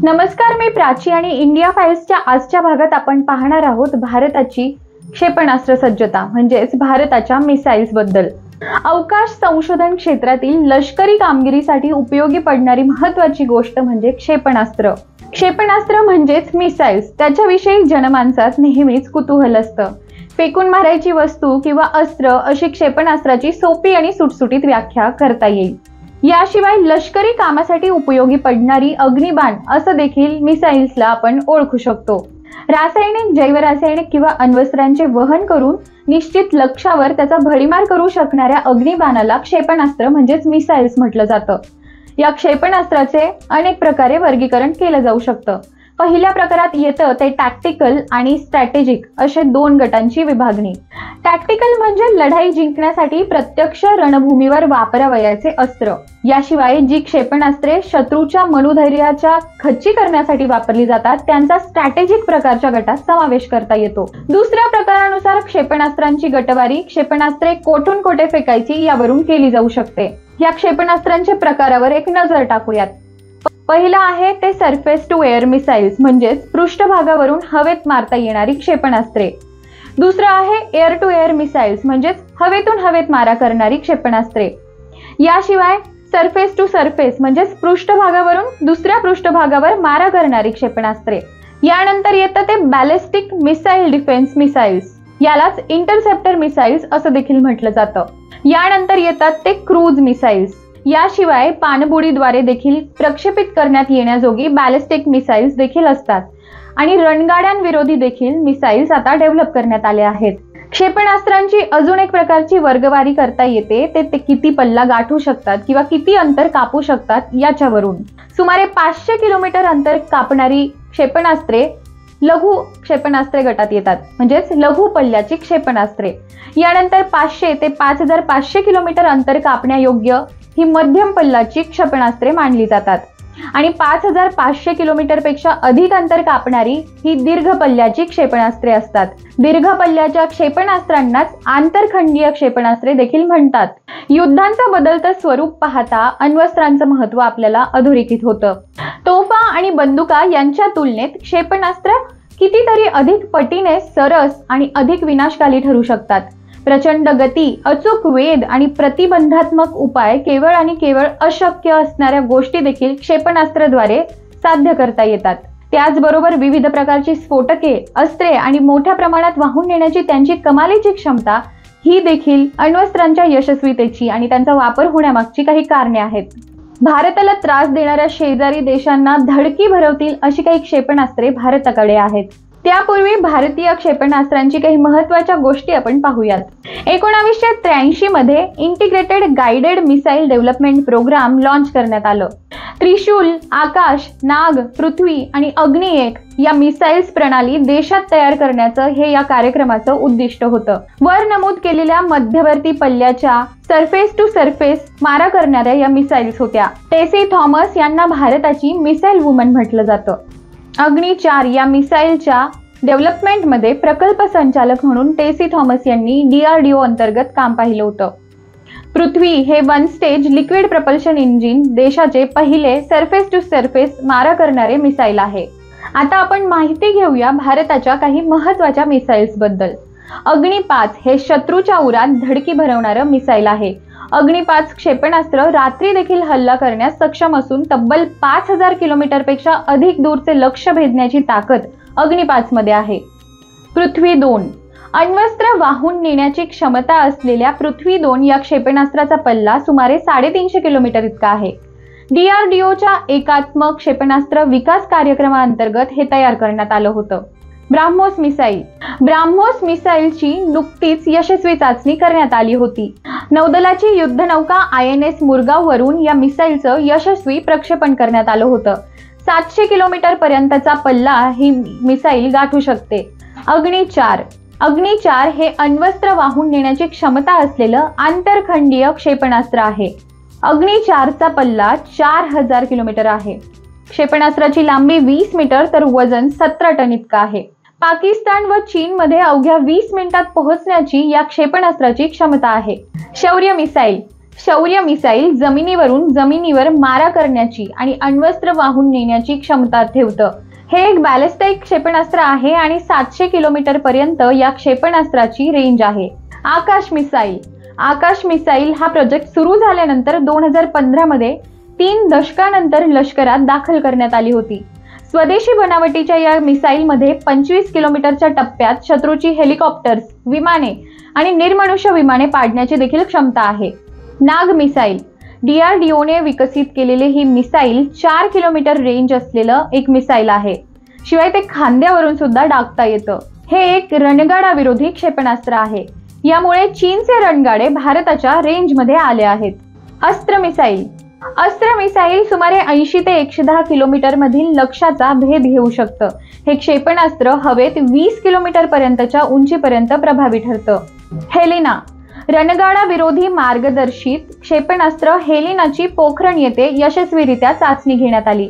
नमस्कार, मी प्राची आणि इंडिया फाइल्सच्या आजच्या भागात आपण पाहणार आहोत भारताची क्षेपणास्त्र सज्जता म्हणजेच भारताच्या मिसाइल्स बद्दल। अवकाश संशोधन क्षेत्रातील लष्करी कामगिरीसाठी उपयोगी पडणारी महत्त्वाची गोष्ट म्हणजे क्षेपणास्त्र। क्षेपणास्त्र म्हणजेच मिसाइल्स, त्याच्याविषयी जनमानसात नेहमीच कुतूहल असतं। फेकून मारायची वस्तू किंवा अस्त्र अशी क्षेपणास्त्राची सोपी आणि सुटसुटीत व्याख्या करता येईल। याशिवाय लष्करी कामासाठी उपयोगी पडणारी अग्निबाण असं देखील मिसाइल्सला आपण ओळखू शकतो। रासायनिक, जैवरासायनिक किंवा अण्वस्त्रांचे वहन करून निश्चित लक्ष्यावर त्याचा भडीमार करू शकणाऱ्या अग्निबाणाला क्षेपणास्त्र म्हणजेच मिसाइल्स म्हटलं जातं। या क्षेपणास्त्राचे अनेक प्रकारे वर्गीकरण केलं जाऊ शकतं। पहिल्या प्रकारात येतं ते टॅक्टिकल आणि स्ट्रॅटेजिक असे दोन गटांची विभागणी। टॅक्टिकल म्हणजे लढाई जिंकण्यासाठी प्रत्यक्ष रणभूमीवर वापरावयाचे अस्त्र। याशिवाय जी क्षेपणास्त्रे शत्रूच्या मनोधैर्याच्या खच्ची करण्यासाठी वापरली जातात त्यांचा स्ट्रॅटेजिक प्रकारच्या गटात समावेश करता येतो। दुसऱ्या प्रकारानुसार क्षेपणास्त्रांची गटवारी क्षेपणास्त्रे कोठून कोठे फेकायची यावरून केली जाऊ शकते। या क्षेपणास्त्रांच्या प्रकारावर एक नजर टाकूयात। पहिला आहे ते सरफेस टू एअर मिसाइल्स म्हणजेच पृष्ठभागावरून हवेत मारता येणारी क्षेपणास्त्रे। दुसरं आहे एअर टू एअर मिसाइल्स म्हणजेच हवेतून हवेत मारा करणारी क्षेपणास्त्रे। याशिवाय सरफेस टू सरफेस म्हणजेच पृष्ठभागावरून दुसऱ्या पृष्ठभागावर मारा करणारी क्षेपणास्त्रे। यानंतर येतं ते बॅलिस्टिक मिसाइल डिफेन्स मिसाइल्स, यालाच इंटरसेप्टर मिसाइल्स असं देखील म्हटलं जातं। यानंतर येतात ते क्रूज मिसाइल्स। याशिवाय पाणबुडीद्वारे देखील प्रक्षेपित करण्यात येण्याजोगी बॅलिस्टिक मिसाइल्स देखील असतात आणि रणगाड्यांविरोधी देखील मिसाइल्स आता डेव्हलप करण्यात आले आहेत। क्षेपणास्त्रांची अजून एक प्रकारची वर्गवारी करता येते ते किती पल्ला गाठू शकतात किंवा किती अंतर कापू शकतात याच्यावरून। सुमारे 500 किलोमीटर अंतर कापणारी क्षेपणास्त्रे लघु क्षेपणास्त्रे गटात येतात म्हणजेच लघु पल्ल्याची क्षेपणास्त्रे। यानंतर 500 ते 5500 किलोमीटर अंतर कापण्यायोग्य ही मध्यम पल्ल्याची क्षेपणास्त्रे मानली जातात आणि 5500 किलोमीटर पेक्षा अधिक अंतर कापणारी ही दीर्घ पल्ल्याची क्षेपणास्त्रे असतात। दीर्घ पल्ल्याच्या क्षेपणास्त्रांनाच आंतरखंडीय क्षेपणास्त्रे देखील म्हणतात। युद्धांचं बदलतं स्वरूप पाहता अण्वस्त्रांचं महत्त्व आपल्याला अधोरेखित होतं। तोफा आणि बंदुका यांच्या तुलनेत क्षेपणास्त्र कितीतरी अधिक पटीने सरस आणि अधिक विनाशकारी ठरू शकतात। प्रचंड गती, अचूक वेध आणि प्रतिबंधात्मक उपाय केवळ आणि केवळ अशक्य असणाऱ्या गोष्टी देखील क्षेपणास्त्राद्वारे साध्य करता येतात। त्याचबरोबर विविध प्रकारची स्फोटके, अस्त्रे आणि मोठ्या प्रमाणात वाहून नेण्याची त्यांची कमालीची क्षमता ही देखील अण्वस्त्रांच्या यशस्वीतेची आणि त्यांचा वापर होण्यामागची काही कारणे आहेत। भारताला त्रास देणाऱ्या शेजारी देशांना धडकी भरवतील अशी काही क्षेपणास्त्रे भारताकडे आहेत। त्यापूर्वी भारतीय क्षेपणास्त्रांची काही महत्त्वाच्या गोष्टी आपण पाहूयात। 1983 मध्ये integrated guided missile development program launch करण्यात आलं। त्रिशूल, आकाश, नाग, पृथ्वी आणि अग्नी 1 या मिसाइल्स प्रणाली देशात तयार करण्याचं हे या कार्यक्रमाचं उद्दिष्ट होतं। वर नमूद केलेल्या मध्यवर्ती पल्ल्याच्या सरफेस टू सरफेस मारा करणाऱ्या या मिसाइल्स होत्या। टेसी थॉमस यांना भारताची मिसाइल वुमन म्हटलं जातं। अग्नी 4 या मिसाइलच्या डेव्हलपमेंटमध्ये प्रकल्प संचालक म्हणून टेसी थॉमस यांनी DRDO अंतर्गत काम पाहिलं होतं। पृथ्वी हे 1 स्टेज लिक्विड प्रपल्शन इंजिन देशाचे पहिले सरफेस टू सरफेस मारा करणारे मिसाइल आहे। आता आपण माहिती घेऊया भारताच्या काही महत्त्वाच्या मिसाइल्स बद्दल। अग्नी 5 हे शत्रूच्या उरात धडकी भरवणारं मिसाइल आहे। अग्नी 5 क्षेपणास्त्र रात्री देखील हल्ला करण्यास सक्षम असून तब्बल 5000 किलोमीटर पेक्षा अधिक दूरचे लक्ष्य भेदण्याची ताकद अग्नी 5 मध्ये आहे। पृथ्वी 2 अण्वस्त्र वाहून नेण्याची क्षमता असलेल्या पृथ्वी 2 या क्षेपणास्त्राचा पल्ला सुमारे 350 किलोमीटर इतका आहे। DRDOच्या एकात्मक क्षेपणास्त्र विकास कार्यक्रमाअंतर्गत हे तयार करण्यात आलं होतं। ब्राह्मोस मिसाइल, ब्राह्मोस मिसाइलची नुकतीच यशस्वी चाचणी करण्यात आली होती। नौदलाची युद्धनौका INS मुरगाव वरून या मिसाइलचं यशस्वी प्रक्षेपण करण्यात आलं होतं। 700 किलोमीटर पर्यंतचा पल्ला ही मिसाइल गाठू शकते। अग्नी 4 हे अण्वस्त्र वाहून नेण्याची क्षमता असलेलं आंतरखंडीय क्षेपणास्त्र आहे। अग्नी 4 चा पल्ला 4000 किलोमीटर आहे। क्षेपणास्त्राची लांबी 20 मीटर तर वजन 17 टन इतका आहे। पाकिस्तान व चीन मध्ये अवघ्या 20 मिनिटात पोहोचण्याची या क्षेपणास्त्राची क्षमता आहे। शौर्य मिसाइल, शौर्य मिसाईल जमिनीवरून जमिनीवर मारा करण्याची आणि अण्वस्त्र वाहून नेण्याची क्षमता ठेवतं। हे एक बॅलिस्टिक क्षेपणास्त्र आहे आणि 700 किलोमीटर पर्यंत या क्षेपणास्त्राची रेंज आहे। आकाश मिसाईल। आकाश मिसाईल हा प्रोजेक्ट सुरू झाल्यानंतर 2015 मध्ये 3 दशकांनंतर लष्करात दाखल करण्यात आली होती। स्वदेशी बनावटीच्या या मिसाईलमध्ये 25 किलोमीटरच्या टप्प्यात शत्रूची हेलिकॉप्टर्स, विमाने आणि निर्मनुष्य विमाने पाडण्याची देखील क्षमता आहे। नाग मिसाईल। DRDOने विकसित केलेले ही मिसाईल 4 किलोमीटर रेंज असलेलं एक मिसाईल आहे। शिवाय ते खांद्यावरून सुद्धा डागता येतं। हे एक रणगाडा विरोधी क्षेपणास्त्र आहे। यामुळे चीनचे रणगाडे भारताच्या रेंजमध्ये आले आहेत। अस्त्र मिसाईल। अस्त्र मिसाईल सुमारे 80 ते 110 किलोमीटर मधील लक्ष्याचा भेद घेऊ शकतं। हे क्षेपणास्त्र हवेत 20 किलोमीटर पर्यंतच्या उंचीपर्यंत प्रभावी ठरतं। हेलिना। रणगाडा विरोधी मार्गदर्शित क्षेपणास्त्र हेलिनाची पोखरण येथे यशस्वीरित्या चाचणी घेण्यात आली।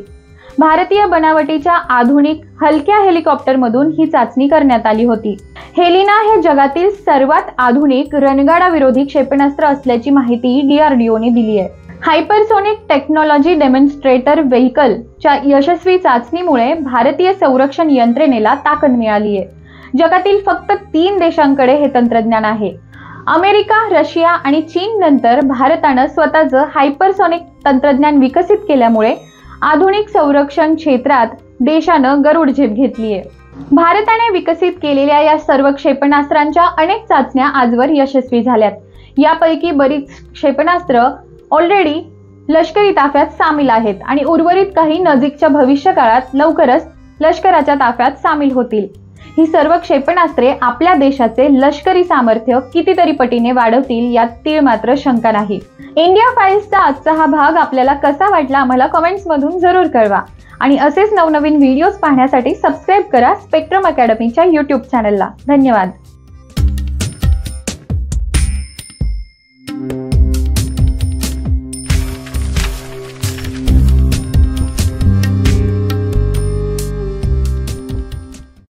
भारतीय बनावटीच्या आधुनिक हलक्या हेलिकॉप्टरमधून ही चाचणी करण्यात आली होती। हेलिना हे जगातील सर्वात आधुनिक रणगाडा विरोधी क्षेपणास्त्र असल्याची माहिती DRDOने दिली आहे। हायपरसोनिक टेक्नॉलॉजी डेमॉन्स्ट्रेटर व्हेइकल च्या यशस्वी चाचणीमुळे भारतीय संरक्षण यंत्रणेला ताकद मिळाली आहे। जगातील फक्त 3 देशांकडे हे तंत्रज्ञान आहे। अमेरिका, रशिया आणि चीन नंतर भारतानं स्वतःचं हायपरसोनिक तंत्रज्ञान विकसित केल्यामुळे आधुनिक संरक्षण क्षेत्रात देशानं गरुड झेप घेतली आहे। भारताने विकसित केलेल्या या सर्व क्षेपणास्त्रांच्या अनेक चाचण्या आजवर यशस्वी झाल्यात। यापैकी बरीच क्षेपणास्त्र ऑलरेडी लष्करी ताफ्यात सामील आहेत आणि उर्वरित काही नजीकच्या भविष्यकाळात लवकरच लष्कराच्या ताफ्यात सामील होतील। ही सर्व क्षेपणास्त्रे आपल्या देशाचे लष्करी सामर्थ्य कितीतरी पटीने वाढवतील यात तीळ मात्र शंका नाही। इंडिया फाइल्सचा आजचा हा भाग आपल्याला कसा वाटला आम्हाला कमेंट्स मधून जरूर कळवा आणि असेच नवनवीन व्हिडिओज पाहण्यासाठी सबस्क्राइब करा स्पेक्ट्रम अकॅडमीच्या YouTube चॅनलला। धन्यवाद।